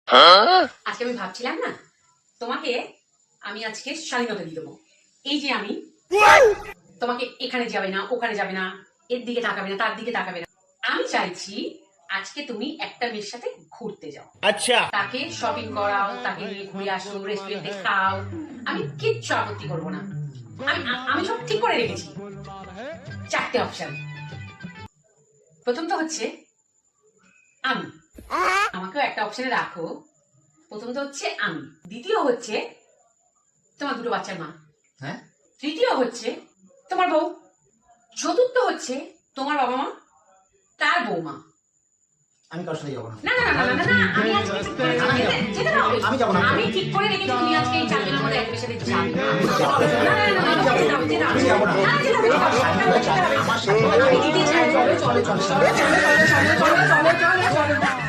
আজকে আমি ভাবছিলাম না, তোমাকে আমি আজকে স্বাধীনতা দিয়ে দেবো। এই যে আমি তোমাকে এখানে যাবে না, ওখানে যাবে না, এর দিকে তাকাবে না, তার দিকে তাকাবে না। আমি চাইছি আজকে তুমি একটা মেয়ের সাথে ঘুরতে যাও, আচ্ছা, তাকে শপিং করাও, তাকে নিয়ে ঘুরে আসো, রেস্টুরেন্টে খাও। আমি কিচ্ছু আপত্তি করবো না। আমি আমি সব ঠিক করে রেখেছি। চারটে অপশন। প্রথম তো হচ্ছে আমি, আমাকেও একটা অপশনে রাখো। প্রথম তো হচ্ছে আমি, দ্বিতীয় হচ্ছে তোমার দুটো বাচ্চার মা, হ্যাঁ, তৃতীয় হচ্ছে তোমার বউ, চতুর্থ হচ্ছে তোমার বাবা মা, তার বৌমা। আমি কারোর সাথে যাবো না। না না না না না না, আমি আজকে ঠিক করে যেতে দাও। আমি যাবো না। আমি ঠিক করে রেখেছি তুমি আজকে এই চারজনের মধ্যে একজনের সাথে যাবে। না না না, আমি যাবো না। আমি যাবো না। আমি দিতে চাই। চলো চলো চলো চলো চলো চলো চলো চলো চলো চলো চলো।